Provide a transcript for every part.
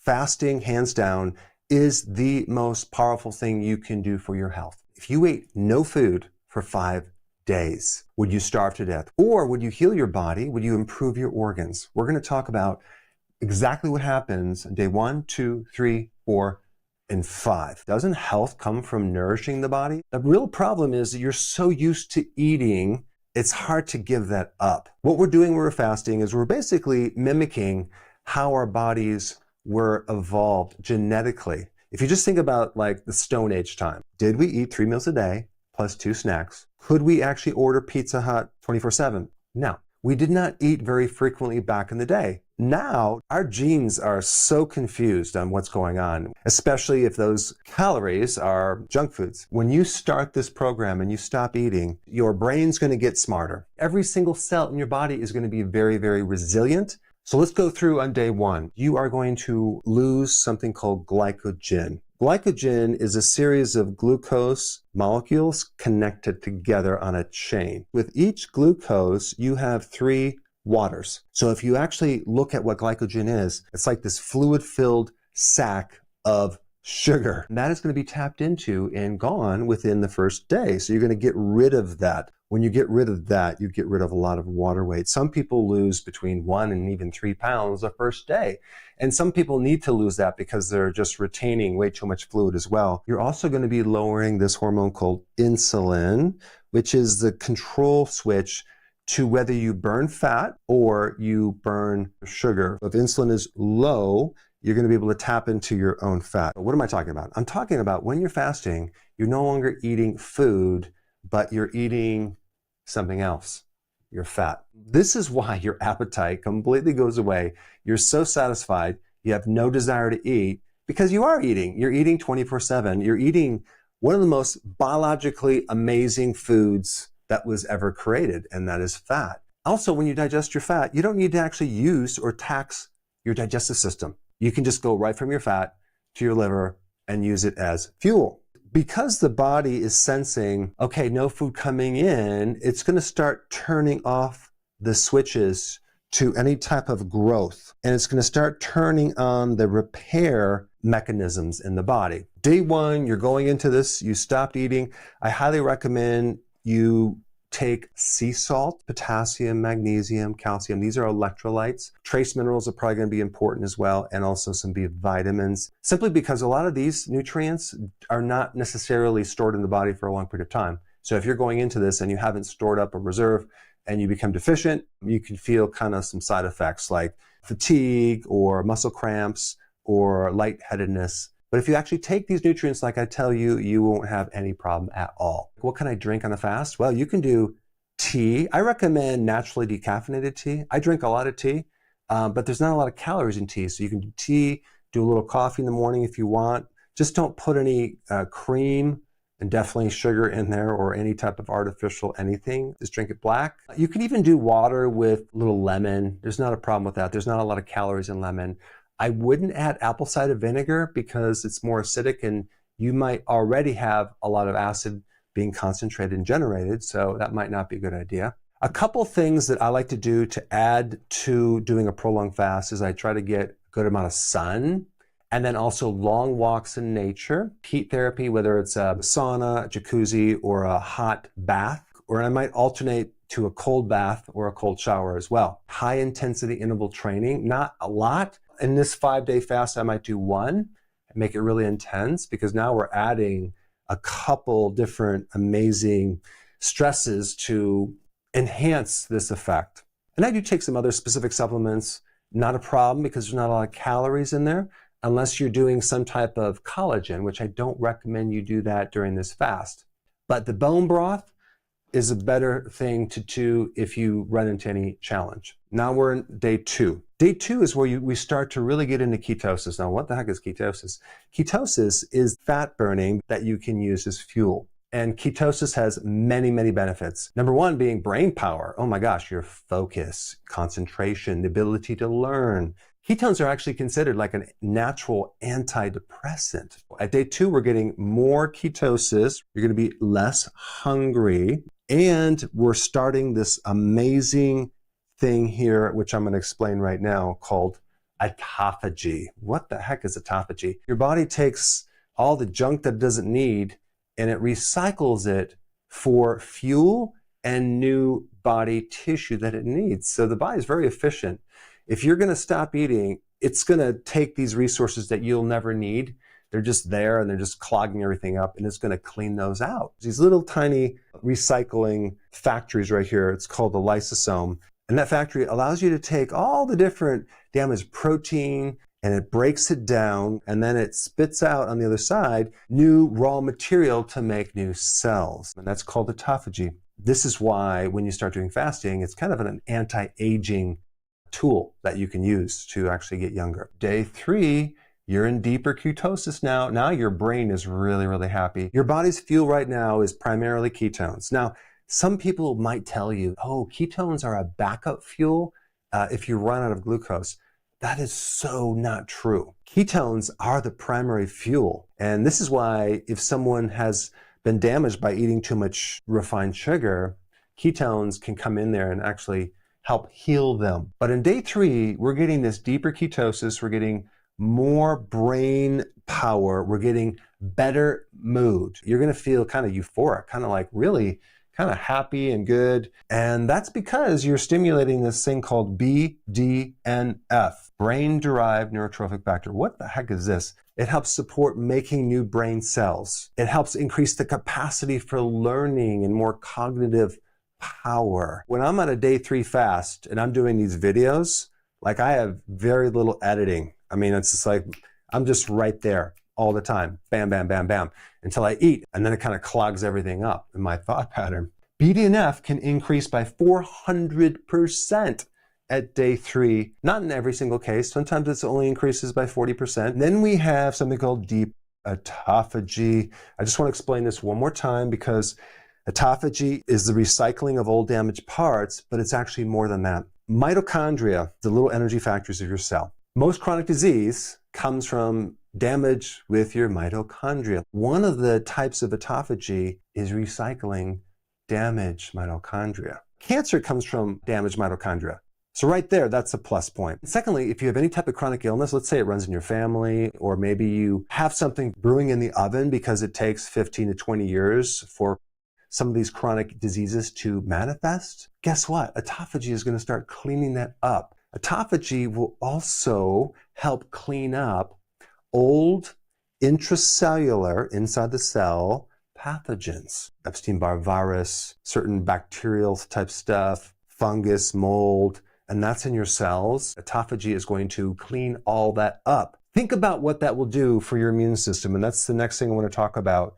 fasting, hands down, is the most powerful thing you can do for your health. If you ate no food for 5 days, would you starve to death? Or would you heal your body? Would you improve your organs? We're going to talk about exactly what happens on day 1, 2, 3, 4, and 5. Doesn't health come from nourishing the body? The real problem is that you're so used to eating, it's hard to give that up. What we're doing when we're fasting is we're basically mimicking how our bodies were evolved genetically. If you just think about like the Stone Age time, did we eat 3 meals a day plus 2 snacks? Could we actually order Pizza Hut 24/7? No. We did not eat very frequently back in the day. Now, our genes are so confused on what's going on, especially if those calories are junk foods. When you start this program and you stop eating, your brain's going to get smarter. Every single cell in your body is going to be very, very resilient. So let's go through on day 1. You are going to lose something called glycogen. Glycogen is a series of glucose molecules connected together on a chain. With each glucose, you have 3 waters. So if you actually look at what glycogen is, it's like this fluid-filled sack of sugar. And that is going to be tapped into and gone within the first day. So you're going to get rid of that. When you get rid of that, you get rid of a lot of water weight. Some people lose between 1 and even 3 pounds the first day. And some people need to lose that because they're just retaining way too much fluid as well. You're also going to be lowering this hormone called insulin, which is the control switch to whether you burn fat or you burn sugar. If insulin is low, you're going to be able to tap into your own fat. What am I talking about? I'm talking about when you're fasting, you're no longer eating food, but you're eating something else, your fat. This is why your appetite completely goes away. You're so satisfied, you have no desire to eat because you are eating. You're eating 24/7. You're eating one of the most biologically amazing foods that was ever created, and that is fat. Also, when you digest your fat, you don't need to actually use or tax your digestive system. You can just go right from your fat to your liver and use it as fuel. Because the body is sensing, okay, no food coming in, it's going to start turning off the switches to any type of growth. And it's going to start turning on the repair mechanisms in the body. Day 1, you're going into this, you stopped eating. I highly recommend you take sea salt, potassium, magnesium, calcium. These are electrolytes. Trace minerals are probably going to be important as well, and also some B vitamins, simply because a lot of these nutrients are not necessarily stored in the body for a long period of time. So if you're going into this and you haven't stored up a reserve and you become deficient, you can feel kind of some side effects like fatigue or muscle cramps or lightheadedness. But if you actually take these nutrients like I tell you, you won't have any problem at all. What can I drink on a fast? Well, you can do tea. I recommend naturally decaffeinated tea. I drink a lot of tea, but there's not a lot of calories in tea. So you can do tea, do a little coffee in the morning if you want. Just don't put any cream and definitely sugar in there or any type of artificial anything. Just drink it black. You can even do water with a little lemon. There's not a problem with that. There's not a lot of calories in lemon. I wouldn't add apple cider vinegar because it's more acidic and you might already have a lot of acid being concentrated and generated, so that might not be a good idea. A couple things that I like to do to add to doing a prolonged fast is I try to get a good amount of sun and then also long walks in nature. Heat therapy, whether it's a sauna, a jacuzzi, or a hot bath, or I might alternate to a cold bath or a cold shower as well. High intensity interval training, not a lot. In this 5-day fast, I might do 1 and make it really intense because now we're adding a couple different amazing stresses to enhance this effect. And I do take some other specific supplements, not a problem because there's not a lot of calories in there unless you're doing some type of collagen, which I don't recommend you do that during this fast. But the bone broth is a better thing to do if you run into any challenge. Now we're in day 2. Day 2 is where we start to really get into ketosis. Now, what the heck is ketosis? Ketosis is fat burning that you can use as fuel. And ketosis has many, many benefits. Number 1 being brain power. Oh my gosh, your focus, concentration, the ability to learn. Ketones are actually considered like a natural antidepressant. At day 2, we're getting more ketosis. You're going to be less hungry. And we're starting this amazing thing here, which I'm going to explain right now, called autophagy. What the heck is autophagy? Your body takes all the junk that it doesn't need and it recycles it for fuel and new body tissue that it needs. So the body is very efficient. If you're going to stop eating, it's going to take these resources that you'll never need. They're just there and they're just clogging everything up, and it's going to clean those out. These little tiny recycling factories right here, it's called the lysosome. And that factory allows you to take all the different damaged protein and it breaks it down, and then it spits out on the other side new raw material to make new cells. And that's called autophagy. This is why when you start doing fasting, it's kind of an anti-aging tool that you can use to actually get younger. Day 3, you're in deeper ketosis now. Now your brain is really, really happy. Your body's fuel right now is primarily ketones. Now, some people might tell you, oh, ketones are a backup fuel if you run out of glucose. That is so not true. Ketones are the primary fuel. And this is why if someone has been damaged by eating too much refined sugar, ketones can come in there and actually help heal them. But in day 3, we're getting this deeper ketosis. We're getting more brain power. We're getting better mood. You're going to feel kind of euphoric, kind of like really kind of happy and good. And that's because you're stimulating this thing called BDNF, brain-derived neurotrophic factor. What the heck is this? It helps support making new brain cells. It helps increase the capacity for learning and more cognitive power. When I'm on a day 3 fast and I'm doing these videos, like I have very little editing. I mean, it's just like, I'm just right there all the time. Bam, bam, bam, bam, until I eat. And then it kind of clogs everything up in my thought pattern. BDNF can increase by 400% at day 3. Not in every single case. Sometimes it only increases by 40%. Then we have something called deep autophagy. I just want to explain this one more time because autophagy is the recycling of old damaged parts, but it's actually more than that. Mitochondria, the little energy factories of your cell. Most chronic disease comes from damage with your mitochondria. One of the types of autophagy is recycling damaged mitochondria. Cancer comes from damaged mitochondria. So right there, that's a plus point. Secondly, if you have any type of chronic illness, let's say it runs in your family, or maybe you have something brewing in the oven because it takes 15 to 20 years for some of these chronic diseases to manifest, guess what? Autophagy is going to start cleaning that up. Autophagy will also help clean up old intracellular, inside the cell, pathogens. Epstein-Barr virus, certain bacterial type stuff, fungus, mold, and that's in your cells. Autophagy is going to clean all that up. Think about what that will do for your immune system, and that's the next thing I want to talk about.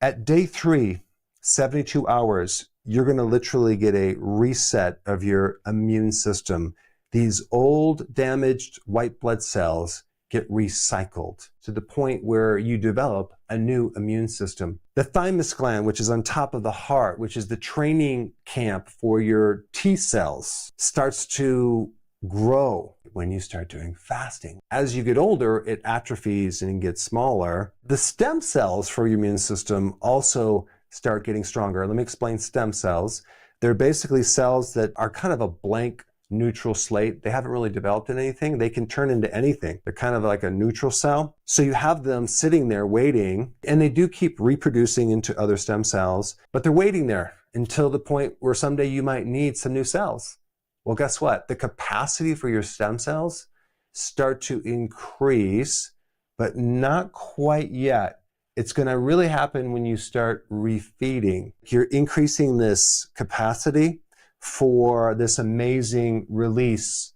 At day 3, 72 hours, you're going to literally get a reset of your immune system. These old, damaged white blood cells get recycled to the point where you develop a new immune system. The thymus gland, which is on top of the heart, which is the training camp for your T cells, starts to grow when you start doing fasting. As you get older, it atrophies and gets smaller. The stem cells for your immune system also start getting stronger. Let me explain stem cells. They're basically cells that are kind of a blank neutral slate. They haven't really developed in anything. They can turn into anything. They're kind of like a neutral cell. So you have them sitting there waiting, and they do keep reproducing into other stem cells, but they're waiting there until the point where someday you might need some new cells. Well, guess what? The capacity for your stem cells start to increase, but not quite yet. It's going to really happen when you start refeeding. You're increasing this capacity for this amazing release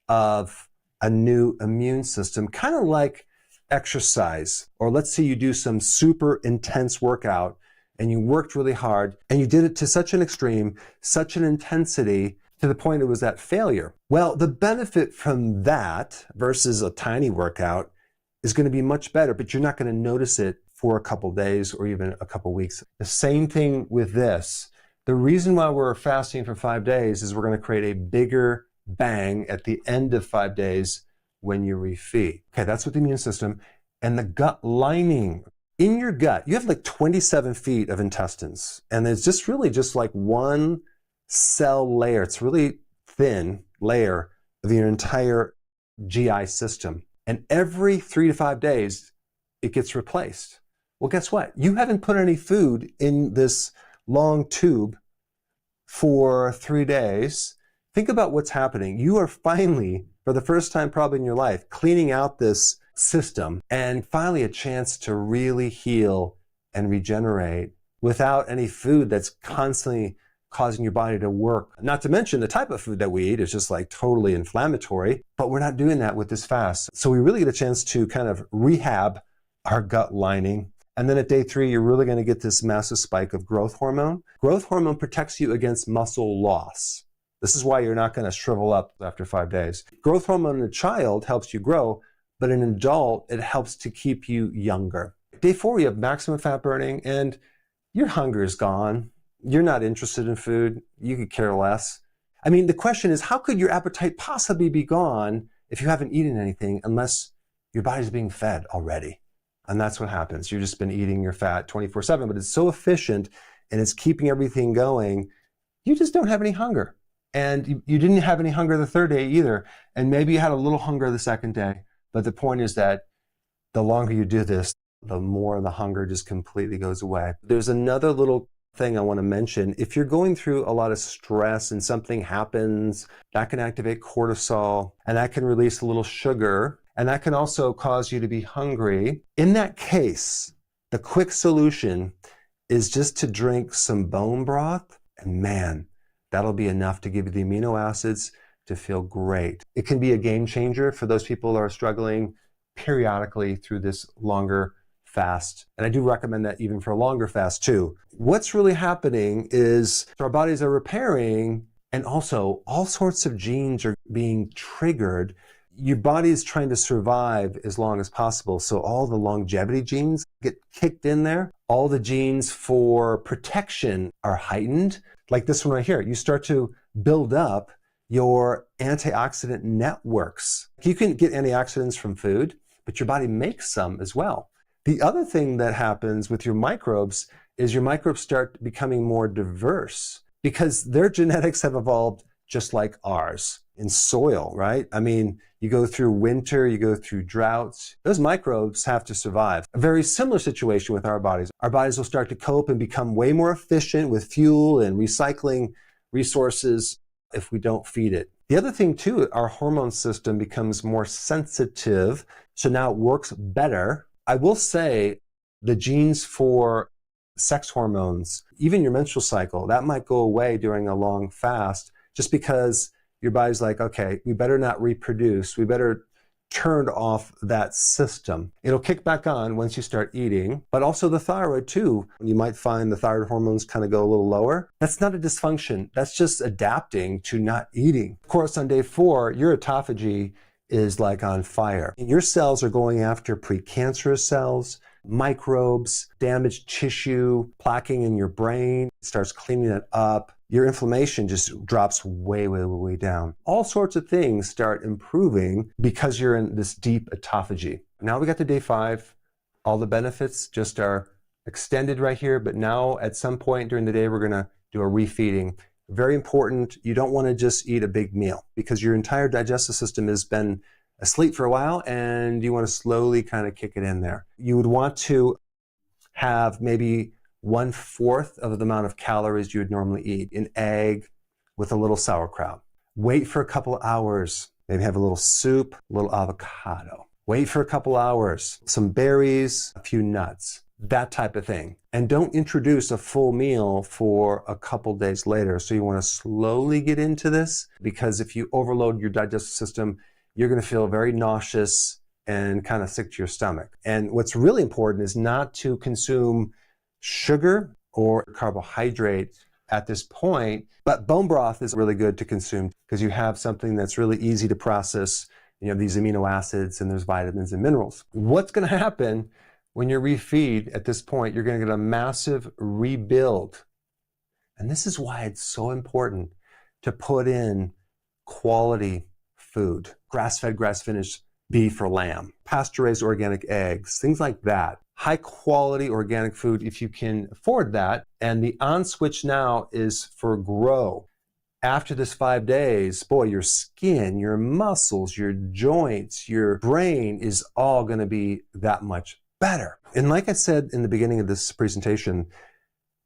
of a new immune system, kind of like exercise. Or let's say you do some super intense workout and you worked really hard and you did it to such an extreme, such an intensity, to the point it was at failure. Well, the benefit from that versus a tiny workout is going to be much better, but you're not going to notice it for a couple days or even a couple weeks. The same thing with this. The reason why we're fasting for 5 days is we're going to create a bigger bang at the end of 5 days when you refeed. Okay, that's with the immune system. And the gut lining. In your gut, you have like 27 feet of intestines. And it's just really just like one cell layer. It's really thin layer of your entire GI system. And every 3 to 5 days, it gets replaced. Well, guess what? You haven't put any food in this long tube for 3 days. Think about what's happening. You are finally, for the first time probably in your life, cleaning out this system and finally a chance to really heal and regenerate without any food that's constantly causing your body to work. Not to mention the type of food that we eat is just like totally inflammatory, but we're not doing that with this fast. So we really get a chance to kind of rehab our gut lining. And then at day 3, you're really going to get this massive spike of growth hormone. Growth hormone protects you against muscle loss. This is why you're not going to shrivel up after 5 days. Growth hormone in a child helps you grow, but in an adult, it helps to keep you younger. Day 4, you have maximum fat burning and your hunger is gone. You're not interested in food. You could care less. I mean, the question is, how could your appetite possibly be gone if you haven't eaten anything unless your body's being fed already? And that's what happens. You've just been eating your fat 24/7, but it's so efficient and it's keeping everything going. You just don't have any hunger. And you didn't have any hunger the 3rd day either. And maybe you had a little hunger the 2nd day. But the point is that the longer you do this, the more the hunger just completely goes away. There's another little thing I want to mention. If you're going through a lot of stress and something happens, that can activate cortisol and that can release a little sugar and that can also cause you to be hungry. In that case, the quick solution is just to drink some bone broth and man, that'll be enough to give you the amino acids to feel great. It can be a game changer for those people who are struggling periodically through this longer fast. And I do recommend that even for a longer fast too. What's really happening is our bodies are repairing and also all sorts of genes are being triggered. Your body is trying to survive as long as possible. So all the longevity genes get kicked in there. All the genes for protection are heightened. Like this one right here, you start to build up your antioxidant networks. You can get antioxidants from food, but your body makes some as well. The other thing that happens with your microbes is your microbes start becoming more diverse because their genetics have evolved just like ours in soil, right? I mean, you go through winter, you go through droughts. Those microbes have to survive. A very similar situation with our bodies. Our bodies will start to cope and become way more efficient with fuel and recycling resources if we don't feed it. The other thing too, our hormone system becomes more sensitive, so now it works better. I will say the genes for sex hormones, even your menstrual cycle, that might go away during a long fast just because your body's like, okay, we better not reproduce. We better turn off that system. It'll kick back on once you start eating, but also the thyroid too. You might find the thyroid hormones kind of go a little lower. That's not a dysfunction. That's just adapting to not eating. Of course, on day 4, your autophagy is like on fire. Your cells are going after precancerous cells, microbes, damaged tissue, plaquing in your brain. It starts cleaning it up. Your inflammation just drops way, way, way down. All sorts of things start improving because you're in this deep autophagy. Now we got to day 5. All the benefits just are extended right here, but now at some point during the day, we're gonna do a refeeding. Very important, you don't want to just eat a big meal because your entire digestive system has been asleep for a while and you want to slowly kind of kick it in there. You would want to have maybe 1/4 of the amount of calories you would normally eat. An egg with a little sauerkraut. Wait for a couple of hours. Maybe have a little soup, a little avocado. Wait for a couple hours. Some berries, a few nuts. That type of thing. And don't introduce a full meal for a couple days later. So you want to slowly get into this because if you overload your digestive system, you're going to feel very nauseous and kind of sick to your stomach. And what's really important is not to consume sugar or carbohydrate at this point, but bone broth is really good to consume because you have something that's really easy to process. You have these amino acids and there's vitamins and minerals. What's going to happen when you refeed at this point? You're going to get a massive rebuild. And this is why it's so important to put in quality food, grass-fed, grass-finished beef or lamb, pasture-raised organic eggs, things like that. High quality organic food if you can afford that. And the on switch now is for grow. after this 5 days, boy, your skin, your muscles, your joints, your brain is all going to be that much better. And like I said in the beginning of this presentation,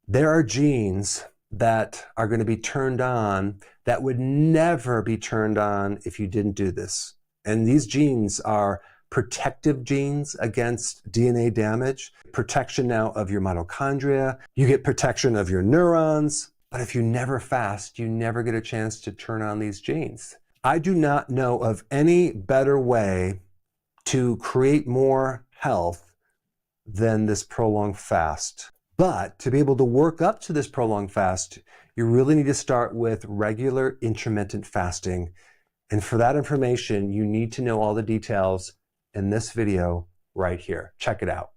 there are genes that are going to be turned on that would never be turned on if you didn't do this. And these genes are protective genes against DNA damage, protection now of your mitochondria, you get protection of your neurons. But if you never fast, you never get a chance to turn on these genes. I do not know of any better way to create more health than this prolonged fast. But to be able to work up to this prolonged fast, you really need to start with regular intermittent fasting. And for that information, you need to know all the details in this video right here. Check it out.